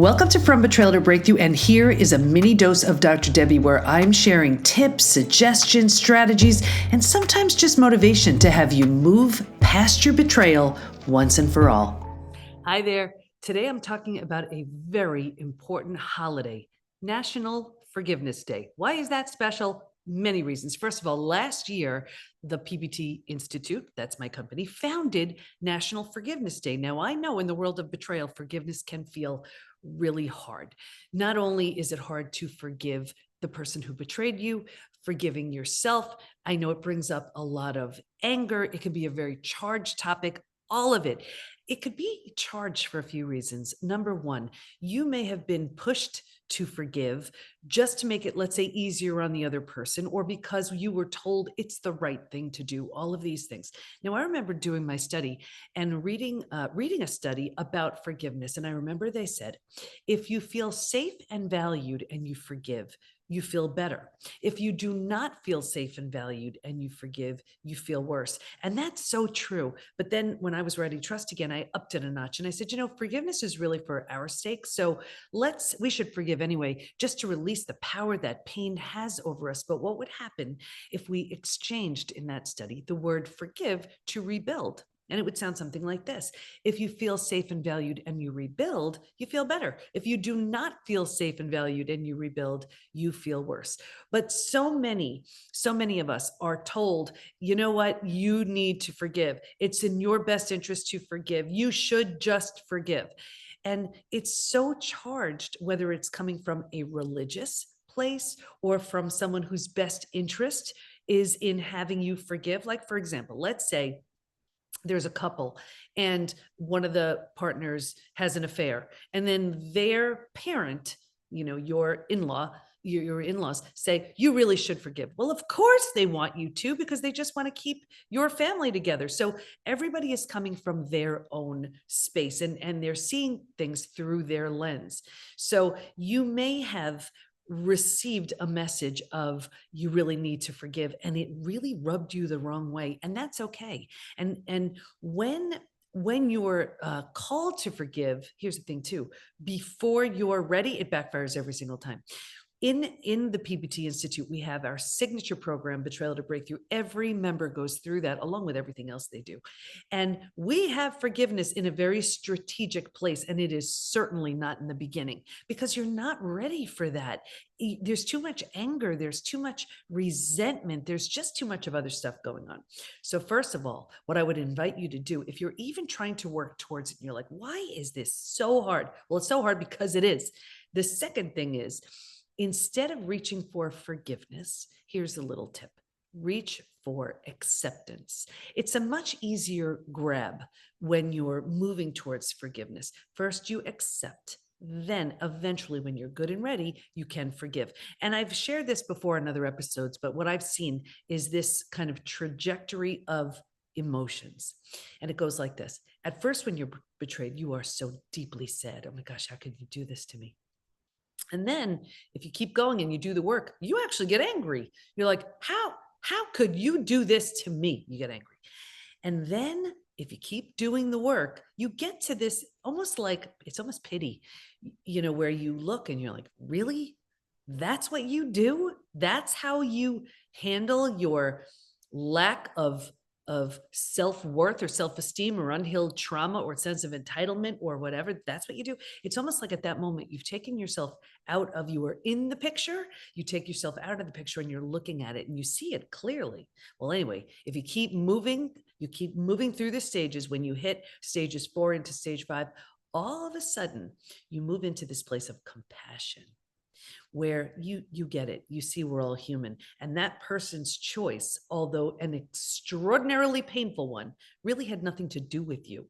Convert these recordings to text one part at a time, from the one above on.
Welcome to From Betrayal to Breakthrough, and here is a mini dose of Dr. Debi, where I'm sharing tips, suggestions, strategies, and sometimes just motivation to have you move past your betrayal once and for all. Hi there. Today I'm talking about a very important holiday, National Forgiveness Day. Why is that special? Many reasons. First of all, last year, the PBT Institute, that's my company, founded National Forgiveness Day. Now, I know in the world of betrayal, forgiveness can feel really hard. Not only is it hard to forgive the person who betrayed you, forgiving yourself. I know it brings up a lot of anger. It can be a very charged topic, all of it. It could be charged for a few reasons. Number one, you may have been pushed to forgive just to make it, let's say, easier on the other person, or because you were told it's the right thing to do, all of these things. Now, I remember doing my study and reading a study about forgiveness. And I remember they said, if you feel safe and valued and you forgive, you feel better. If you do not feel safe and valued and you forgive, you feel worse. And that's so true. But then when I was ready to trust again, I upped it a notch and I said, forgiveness is really for our sake. So we should forgive anyway, just to release the power that pain has over us. But what would happen if we exchanged in that study the word forgive to rebuild? And it would sound something like this. If you feel safe and valued and you rebuild, you feel better. If you do not feel safe and valued and you rebuild, you feel worse. But so many of us are told, you know what? You need to forgive. It's in your best interest to forgive. You should just forgive. And it's so charged, whether it's coming from a religious place or from someone whose best interest is in having you forgive. Like, for example, let's say there's a couple and one of the partners has an affair, and then their parent, your in-laws say, you really should forgive. Well, of course they want you to, because they just want to keep your family together. So everybody is coming from their own space and they're seeing things through their lens. So you may have received a message of you really need to forgive, and it really rubbed you the wrong way, and that's okay. And when you're called to forgive, here's the thing too: before you're ready, it backfires every single time. In the PBT Institute, we have our signature program, Betrayal to Breakthrough. Every member goes through that along with everything else they do. And we have forgiveness in a very strategic place. And it is certainly not in the beginning, because you're not ready for that. There's too much anger. There's too much resentment. There's just too much of other stuff going on. So first of all, what I would invite you to do, if you're even trying to work towards it, and you're like, why is this so hard? Well, it's so hard because it is. The second thing is, instead of reaching for forgiveness, here's a little tip: reach for acceptance. It's a much easier grab when you're moving towards forgiveness. First, you accept. Then eventually, when you're good and ready, you can forgive. And I've shared this before in other episodes, but what I've seen is this kind of trajectory of emotions. And it goes like this. At first, when you're betrayed, you are so deeply sad. Oh my gosh, how could you do this to me? And then if you keep going and you do the work, you actually get angry. You're like, how could you do this to me? You get angry. And then if you keep doing the work, you get to this almost like, it's almost pity, where you look and you're like, really? That's what you do? That's how you handle your lack of self-worth or self-esteem or unhealed trauma or sense of entitlement or whatever. That's what you do. It's almost like at that moment, you've taken yourself out of, you were in the picture, you take yourself out of the picture and you're looking at it and you see it clearly. Well, anyway, if you keep moving through the stages, when you hit stages 4 into stage 5, all of a sudden you move into this place of compassion, where you get it. You see we're all human. And that person's choice, although an extraordinarily painful one, really had nothing to do with you.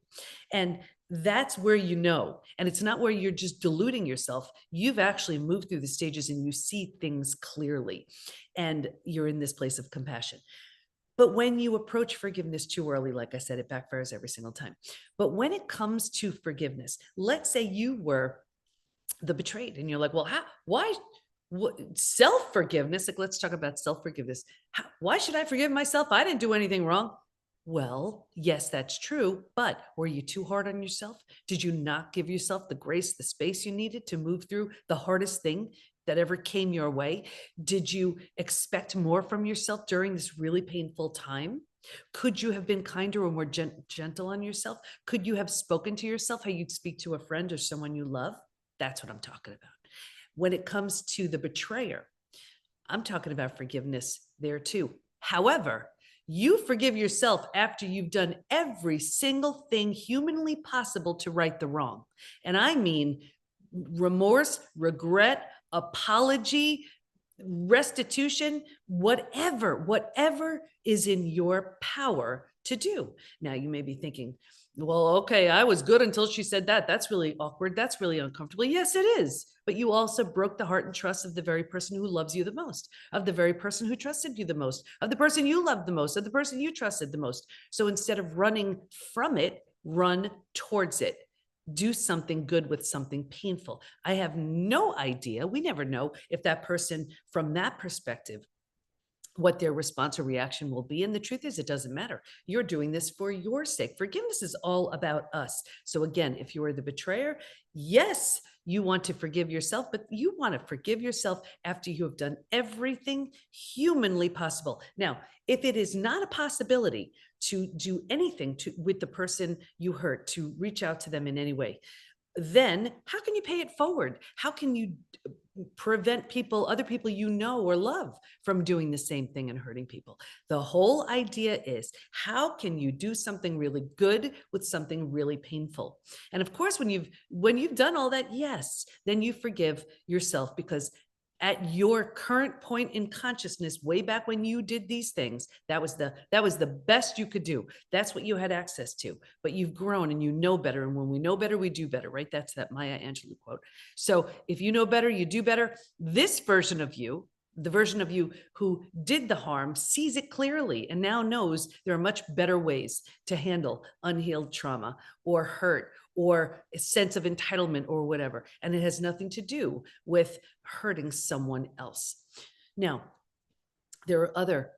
And that's where and it's not where you're just deluding yourself. You've actually moved through the stages and you see things clearly. And you're in this place of compassion. But when you approach forgiveness too early, like I said, it backfires every single time. But when it comes to forgiveness, let's say you were the betrayed and you're like, well, why self-forgiveness? Like, let's talk about self-forgiveness. Why should I forgive myself? I didn't do anything wrong. Well, yes, that's true. But were you too hard on yourself? Did you not give yourself the grace, the space you needed to move through the hardest thing that ever came your way? Did you expect more from yourself during this really painful time? Could you have been kinder or more gentle on yourself? Could you have spoken to yourself how you'd speak to a friend or someone you love? That's what I'm talking about. When it comes to the betrayer, I'm talking about forgiveness there too. However, you forgive yourself after you've done every single thing humanly possible to right the wrong. And I mean remorse, regret, apology, restitution, whatever is in your power to do. Now, you may be thinking, well, okay, I was good until she said that. That's really awkward. That's really uncomfortable. Yes, it is. But you also broke the heart and trust of the very person who loves you the most, of the very person who trusted you the most, of the person you loved the most, of the person you trusted the most. So instead of running from it, run towards it. Do something good with something painful. I have no idea. We never know if that person, from that perspective, what their response or reaction will be. And the truth is, it doesn't matter. You're doing this for your sake. Forgiveness is all about us. So again, if you are the betrayer, yes, you want to forgive yourself, but you want to forgive yourself after you have done everything humanly possible. Now, if it is not a possibility to do anything with the person you hurt, to reach out to them in any way, then how can you pay it forward? How can you prevent other people you know or love, from doing the same thing and hurting people? The whole idea is, how can you do something really good with something really painful? And of course, when you've done all that, yes, then you forgive yourself, because at your current point in consciousness, way back when you did these things, that was the best you could do. That's what you had access to. But you've grown and you know better. And when we know better, we do better, right? That's that Maya Angelou quote. So if you know better, you do better. This version of you, the version of you who did the harm, sees it clearly and now knows there are much better ways to handle unhealed trauma or hurt or a sense of entitlement or whatever. And it has nothing to do with hurting someone else. Now, there are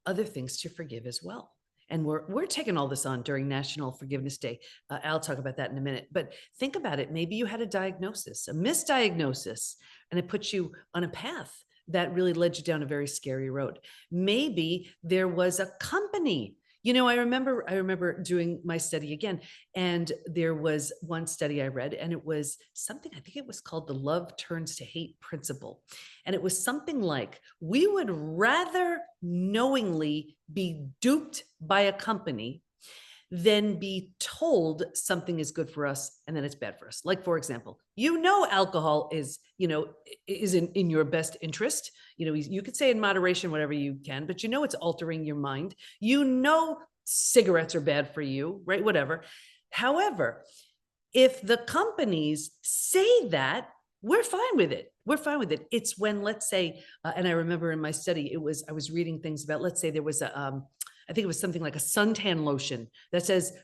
other things to forgive as well. And we're taking all this on during National Forgiveness Day. I'll talk about that in a minute. But think about it. Maybe you had a diagnosis, a misdiagnosis, and it put you on a path that really led you down a very scary road. Maybe there was a company. I remember doing my study again, and there was one study I read, and it was something, I think it was called the love turns to hate principle. And it was something like, we would rather knowingly be duped by a company than be told something is good for us and then it's bad for us. Like, for example, alcohol is in your best interest. You could say in moderation, whatever you can, but it's altering your mind. Cigarettes are bad for you, right? Whatever. However, if the companies say that, we're fine with it. We're fine with it. It's when, let's say, and I remember in my study, I was reading things about, let's say there was I think it was something like a suntan lotion that says,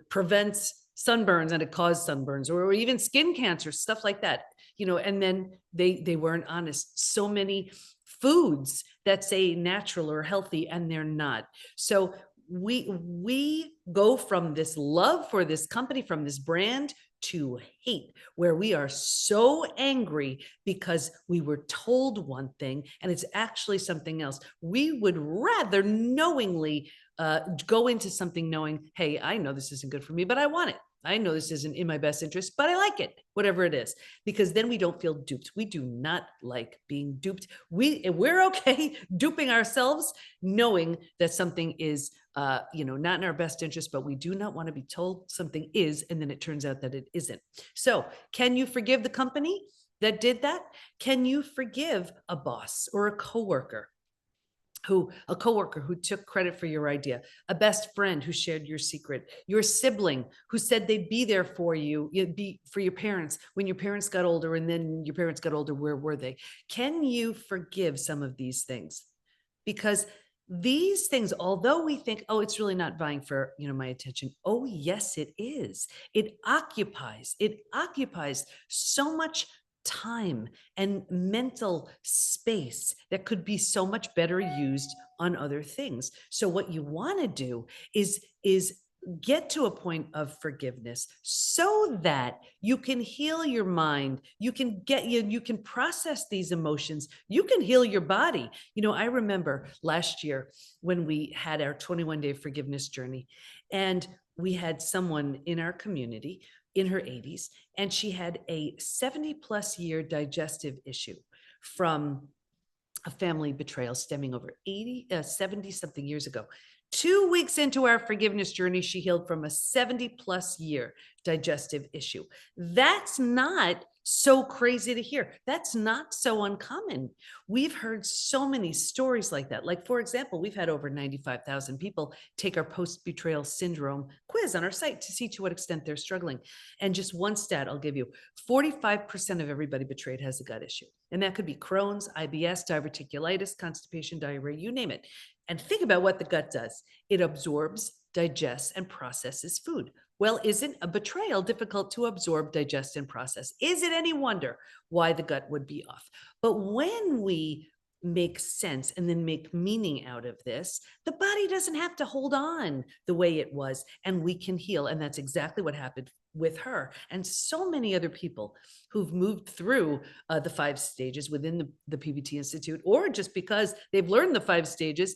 prevents sunburns and it caused sunburns, or even skin cancer, stuff like that, and then they weren't honest. So many foods that say natural or healthy, and they're not. So we go from this love for this company, from this brand, to hate, where we are so angry because we were told one thing and it's actually something else. We would rather knowingly go into something knowing, hey, I know this isn't good for me, but I want it. I know this isn't in my best interest, but I like it, whatever it is, because then we don't feel duped. We do not like being duped. We're okay duping ourselves, knowing that something is, not in our best interest, but we do not want to be told something is, and then it turns out that it isn't. So can you forgive the company that did that? Can you forgive a boss or a coworker who took credit for your idea, a best friend who shared your secret, your sibling who said they'd be there for you, for your parents when your parents got older, and then your parents got older, where were they? Can you forgive some of these things? Because these things, although we think, oh, it's really not vying for, my attention. Oh, yes, it is. It occupies so much time and mental space that could be so much better used on other things. So what you want to do is get to a point of forgiveness so that you can heal your mind, you can process these emotions, you can heal your body. I remember last year when we had our 21-day forgiveness journey, and we had someone in our community in her 80s, and she had a 70+ year digestive issue from a family betrayal stemming over 70 something years ago. 2 weeks into our forgiveness journey, she healed from a 70+ year digestive issue. That's not so crazy to hear. That's not so uncommon. We've heard so many stories like that. Like, for example, we've had over 95,000 people take our post-betrayal syndrome quiz on our site to see to what extent they're struggling. And just one stat I'll give you, 45% of everybody betrayed has a gut issue. And that could be Crohn's, IBS, diverticulitis, constipation, diarrhea, you name it. And think about what the gut does. It absorbs, digests, and processes food. Well, isn't a betrayal difficult to absorb, digest, and process? Is it any wonder why the gut would be off? But when we make sense and then make meaning out of this, the body doesn't have to hold on the way it was, and we can heal. And that's exactly what happened with her and so many other people who've moved through the 5 stages within the PBT Institute, or just because they've learned the 5 stages,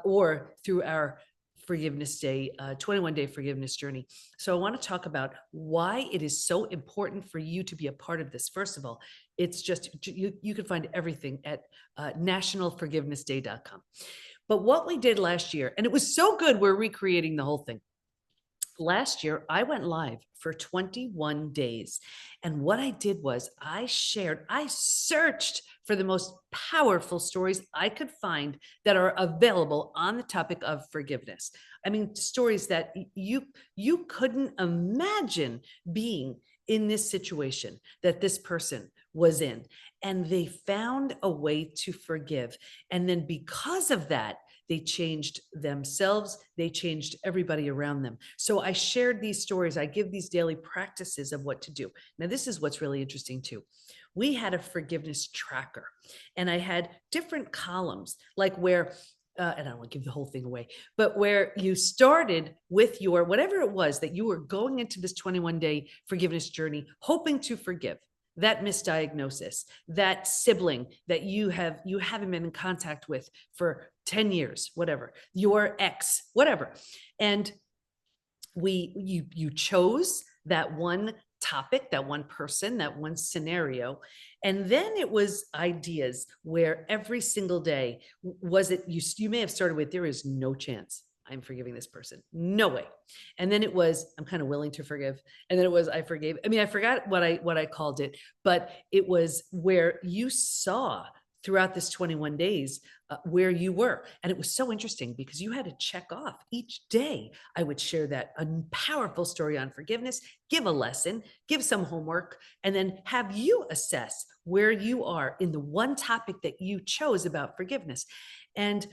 or through our Forgiveness Day, 21-day forgiveness journey. So I want to talk about why it is so important for you to be a part of this. First of all, it's just, you can find everything at nationalforgivenessday.com. But what we did last year, and it was so good, we're recreating the whole thing. Last year, I went live for 21 days. And what I did was I searched for the most powerful stories I could find that are available on the topic of forgiveness. I mean, stories that you couldn't imagine being in this situation that this person was in. And they found a way to forgive. And then because of that, they changed themselves. They changed everybody around them. So I shared these stories. I give these daily practices of what to do. Now, this is what's really interesting too. We had a forgiveness tracker, and I had different columns, like where, and I don't want to give the whole thing away, but where you started with your, whatever it was that you were going into this 21-day forgiveness journey, hoping to forgive. That misdiagnosis, that sibling that you haven't been in contact with for 10 years, whatever, your ex, whatever. And you chose that one topic, that one person, that one scenario. And then it was ideas where every single day was it, you may have started with, there is no chance I'm forgiving this person. No way. And then it was, I'm kind of willing to forgive. And then it was, I forgave. I mean, I forgot what I called it, but it was where you saw throughout this 21 days where you were. And it was so interesting because you had to check off each day. I would share that a powerful story on forgiveness, give a lesson, give some homework, and then have you assess where you are in the one topic that you chose about forgiveness. And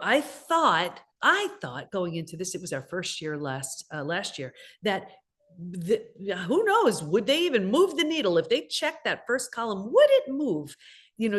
I thought going into this, it was our first year last year, that who knows, would they even move the needle? If they checked that first column, would it move,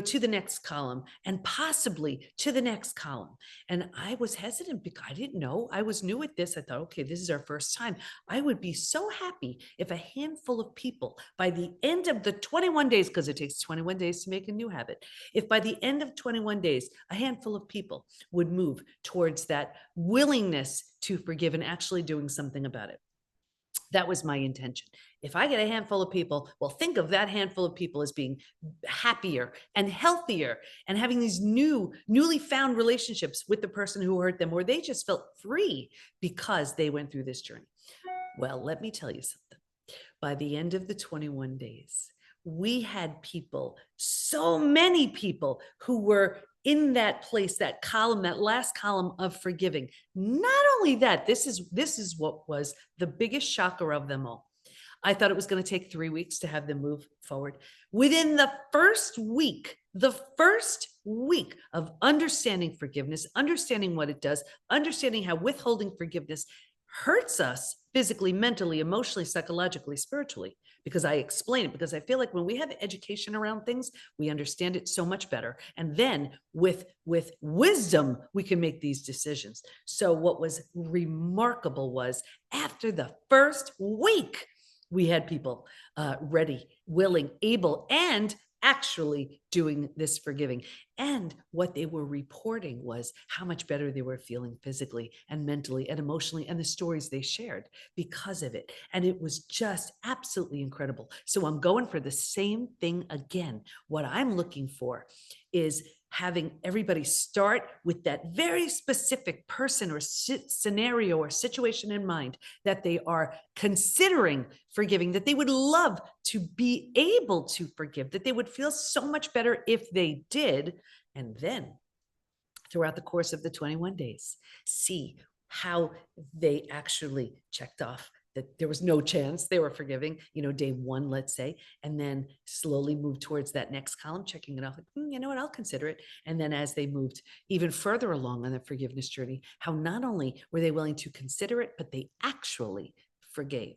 to the next column and possibly to the next column? And I was hesitant because I didn't know. I was new at this. I thought, okay, this is our first time. I would be so happy if a handful of people by the end of the 21 days, because it takes 21 days to make a new habit, if by the end of 21 days, a handful of people would move towards that willingness to forgive and actually doing something about it. That was my intention. If I get a handful of people, well, think of that handful of people as being happier and healthier and having these newly found relationships with the person who hurt them, or they just felt free because they went through this journey. Well, let me tell you something. By the end of the 21 days, we had people, so many people who were in that place, that column, that last column of forgiving. Not only that, this is what was the biggest shocker of them all. I thought it was going to take 3 weeks to have them move forward. Within the first week of understanding forgiveness, understanding what it does, understanding how withholding forgiveness hurts us physically, mentally, emotionally, psychologically, spiritually, because I explain it, because I feel like when we have education around things, we understand it so much better. And then with wisdom, we can make these decisions. So what was remarkable was after the first week, we had people ready, willing, able, and actually doing this forgiving. And what they were reporting was how much better they were feeling physically and mentally and emotionally, and the stories they shared because of it. And it was just absolutely incredible. So I'm going for the same thing again. What I'm looking for is having everybody start with that very specific person or scenario or situation in mind that they are considering forgiving, that they would love to be able to forgive, that they would feel so much better if they did. And then throughout the course of the 21 days, see how they actually checked off that there was no chance they were forgiving, day one, let's say, and then slowly move towards that next column, checking it off, like, you know what, I'll consider it. And then as they moved even further along on the forgiveness journey, how not only were they willing to consider it, but they actually forgave.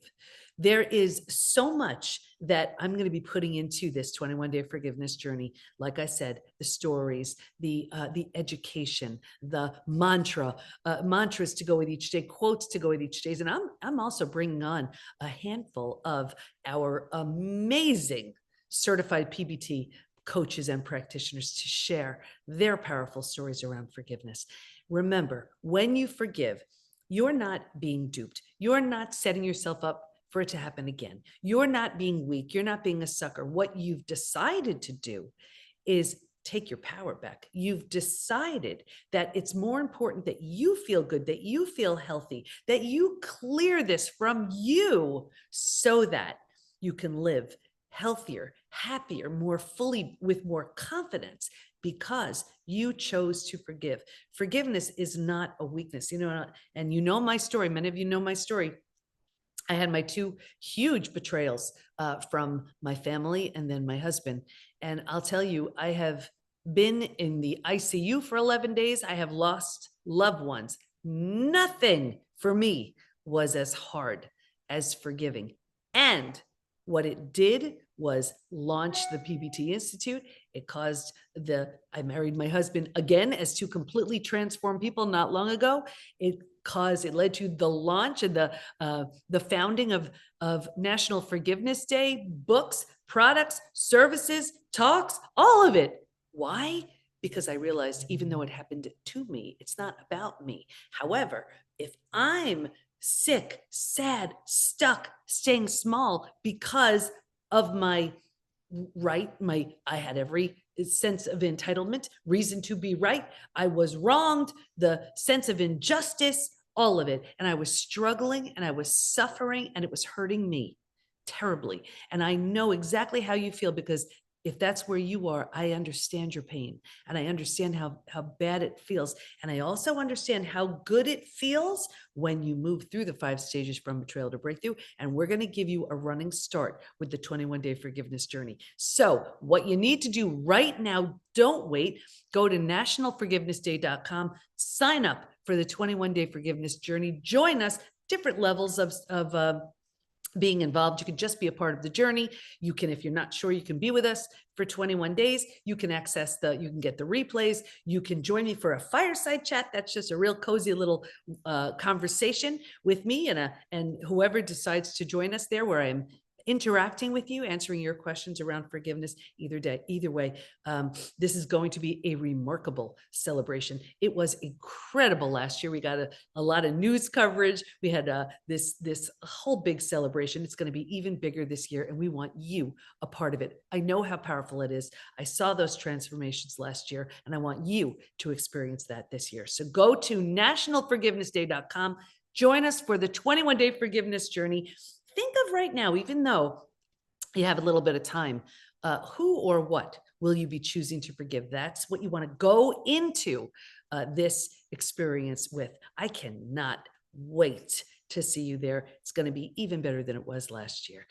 There is so much that I'm going to be putting into this 21-day forgiveness journey. Like I said, the stories, the education, the mantras to go with each day, quotes to go with each day. And I'm also bringing on a handful of our amazing certified PBT coaches and practitioners to share their powerful stories around forgiveness. Remember, when you forgive, you're not being duped. You're not setting yourself up for it to happen again. You're not being weak. You're not being a sucker. What you've decided to do is take your power back. You've decided that it's more important that you feel good, that you feel healthy, that you clear this from you so that you can live healthier, happier, more fully, with more confidence, because you chose to forgive. Forgiveness is not a weakness, and you know my story. Many of you know my story. I had my two huge betrayals from my family and then my husband. And I'll tell you, I have been in the ICU for 11 days. I have lost loved ones. Nothing for me was as hard as forgiving. And what it did was launch the PBT Institute. It caused I married my husband again as two completely transformed people not long ago. It led to the launch and the founding of National Forgiveness Day, books, products, services, talks, all of it. Why? Because I realized even though it happened to me, it's not about me. However, if I'm sick, sad, stuck, staying small because of my I had every sense of entitlement, reason to be right. I was wronged, the sense of injustice, all of it. And I was struggling and I was suffering and it was hurting me terribly. And I know exactly how you feel, because if that's where you are, I understand your pain and I understand how bad it feels. And I also understand how good it feels when you move through the 5 stages from betrayal to breakthrough. And we're going to give you a running start with the 21-day forgiveness journey. So what you need to do right now, don't wait, go to nationalforgivenessday.com, sign up for the 21-day forgiveness journey, join us, different levels of being involved. You can just be a part of the journey. You can, if you're not sure, you can be with us for 21 days. You can you can get the replays. You can join me for a fireside chat. That's just a real cozy little conversation with me and whoever decides to join us there, where I'm interacting with you, answering your questions around forgiveness either way. This is going to be a remarkable celebration. It was incredible last year. We got a lot of news coverage. We had this whole big celebration. It's going to be even bigger this year, and we want you a part of it. I know how powerful it is. I saw those transformations last year, and I want you to experience that this year. So go to nationalforgivenessday.com. Join us for the 21-day forgiveness journey. Think of right now, even though you have a little bit of time, who or what will you be choosing to forgive? That's what you want to go into this experience with. I cannot wait to see you there. It's going to be even better than it was last year.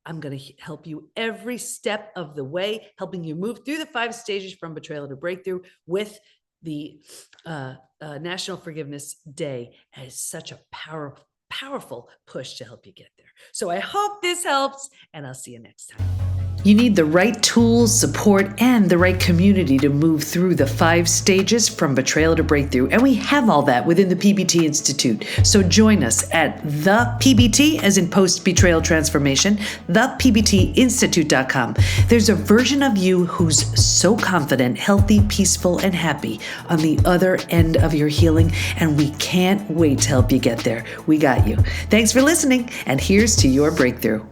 I'm going to help you every step of the way, helping you move through the 5 stages from betrayal to breakthrough with the National Forgiveness Day as such a powerful push to help you get there. So I hope this helps, and I'll see you next time. You need the right tools, support, and the right community to move through the 5 stages from betrayal to breakthrough. And we have all that within the PBT Institute. So join us at the PBT, as in post-betrayal transformation, thepbtinstitute.com. There's a version of you who's so confident, healthy, peaceful, and happy on the other end of your healing. And we can't wait to help you get there. We got you. Thanks for listening. And here's to your breakthrough.